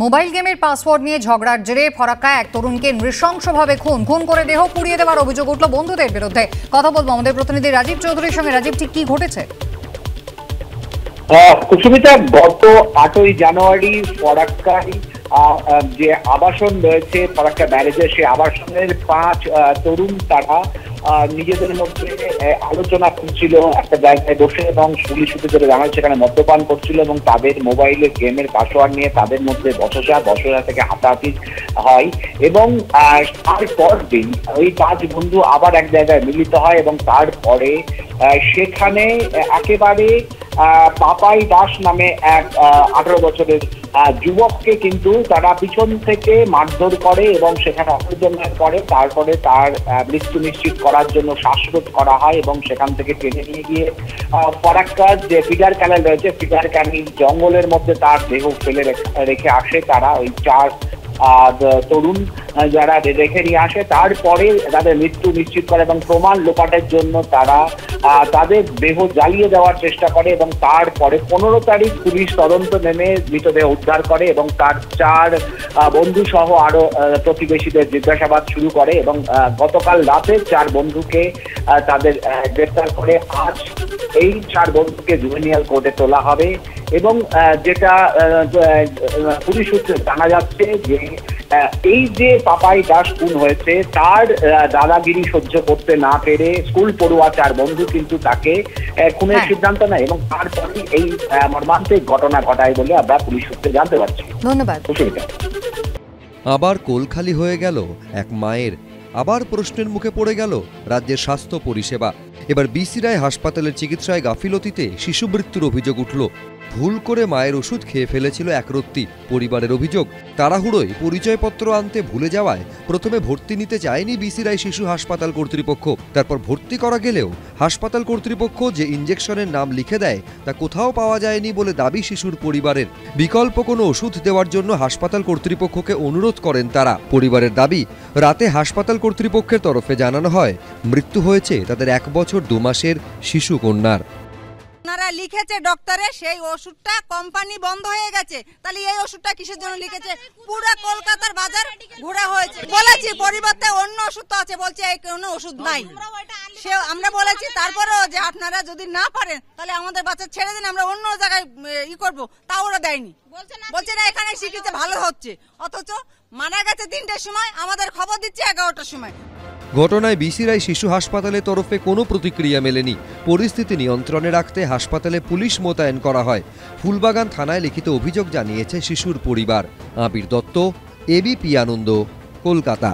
Mobile গেমের password নিয়ে ঝগড়ার জেরে ফরাক্কায় এক তরুণকে নৃশংসভাবে খুন করে দেহ পুড়িয়ে দেওয়ার অভিযোগ উঠল বন্ধুদের বিরুদ্ধে। কথা বলবো আমাদের প্রতিনিধি রাজীব চৌধুরীর সঙ্গে। রাজীব, ঠিক কি ঘটেছে? কুসুমিতা, গত 8ই জানুয়ারি ফরাক্কায় যে আবাসন রয়েছে ফরাক্কা ব্যারেজে, সে আবাসনের 5 তরুণ তারা নিজেদের মধ্যে আলোচনা করছিল একটা জায়গায় বসে, এবং পুলিশ সূত্রে যেটা জানা যাচ্ছে সেখানে মদ্যপান করছিল এবং তাদের মোবাইলের গেমের পাসওয়ার্ড নিয়ে তাদের মধ্যে বচসা থেকে হাতাহাতি হয়। এবং তারপর দিন ওই 5 বন্ধু আবার এক জায়গায় মিলিত হয় এবং তারপরে সেখানে একেবারে পাপাই দাস নামে এক 18 বছরের যুবককে কিন্তু তারা পিছন থেকে মারধর করে এবং সেখানে অপরজনের করে। তারপরে তার মৃত্যু নিশ্চিত করার জন্য শ্বাসরোধ করা হয় এবং সেখান থেকে টেনে নিয়ে গিয়ে ফরাক্কার যে ফিডার ক্যানেল রয়েছে, ফিডার ক্যানেল জঙ্গলের মধ্যে তার দেহ ফেলে রেখে আসে তারা, ওই 4 তরুণ যারা রেখে নিয়ে আসে। তারপরে তাদের মৃত্যু নিশ্চিত করে এবং প্রমাণ লোপাটের জন্য তারা তাদের দেহ জ্বালিয়ে দেওয়ার চেষ্টা করে এবং তারপরে 15 তারিখ পুলিশ তদন্ত নেমে মৃতদেহ উদ্ধার করে এবং তার 4 বন্ধু সহ আরো প্রতিবেশীদের জিজ্ঞাসাবাদ শুরু করে এবং গতকাল রাতে 4 বন্ধুকে তাদের গ্রেফতার করে আজ এই 4 বন্ধুকে জুভেনিয়াল কোর্টে তোলা হবে। এবং যেটা পুলিশ সূত্রে জানা যাচ্ছে যে এই যে পাপাই দাস খুন হয়েছে, তার দাদাগিরি সহ্য করতে না পেরে স্কুল পড়ুয়া 4 বন্ধু কিন্তু তাকে খুনের সিদ্ধান্ত নেয় এবং তারপরে এই মর্মান্তিক ঘটনা ঘটায় বলে আমরা পুলিশ সূত্রে জানতে পারছি। ধন্যবাদ। আবার কোলখালি হয়ে গেল এক মায়ের, আবার প্রশ্নের মুখে পড়ে গেল রাজ্যের স্বাস্থ্য পরিষেবা। এবার বিসি রায় হাসপাতালের চিকিৎসায় গাফিলতিতে শিশু মৃত্যুর অভিযোগ উঠল। ভুল করে মায়ের ওষুধ খেয়ে ফেলেছিল এক রত্তি। পরিবারের অভিযোগ, তাড়াহুড়োয় পরিচয়পত্র আনতে ভুলে যাওয়ায় প্রথমে ভর্তি নিতে চায়নি বিসি রায় শিশু হাসপাতাল কর্তৃপক্ষ। তারপর ভর্তি করা গেলেও হাসপাতাল কর্তৃপক্ষ যে ইঞ্জেকশনের নাম লিখে দেয় তা কোথাও পাওয়া যায়নি বলে দাবি শিশুর পরিবারের। বিকল্প কোনো ওষুধ দেওয়ার জন্য হাসপাতাল কর্তৃপক্ষকে অনুরোধ করেন তারা। পরিবারের দাবি, রাতে হাসপাতাল কর্তৃপক্ষের তরফে জানানো হয় মৃত্যু হয়েছে তাদের 1 বছর 2 মাসের শিশু কন্যার। আপনারা লিখেছে ডক্টরে, সেই ওষুধটা কোম্পানি বন্ধ হয়ে গেছে, তাহলে এই ওষুধটা কিসের জন্য লিখেছে? পুরো কলকাতার বাজার ঘোরা হয়েছে, বলেছি পরিবর্তে অন্য ওষুধ তো আছে, বলছে এই কোনো ওষুধ নাই। সে আমরা বলেছি তারপরেও যে আপনারা যদি না পারেন তাহলে আমাদের বাচ্চা ছেড়ে দিন, আমরা অন্য জায়গায় করব, তাও ওরা দেয়নি। বলছে না এখানে শিখিতে ভালো হচ্ছে, অথচ মারা গেছে 3টার সময়, আমাদের খবর দিচ্ছে 11টার সময়। ঘটনায় বিসি রায় শিশু হাসপাতালের তরফে কোনো প্রতিক্রিয়া মেলেনি। পরিস্থিতি নিয়ন্ত্রণে রাখতে হাসপাতালে পুলিশ মোতায়েন করা হয়। ফুলবাগান থানায় লিখিত অভিযোগ জানিয়েছে শিশুর পরিবার। আবির দত্ত, এবিপি আনন্দ, কলকাতা।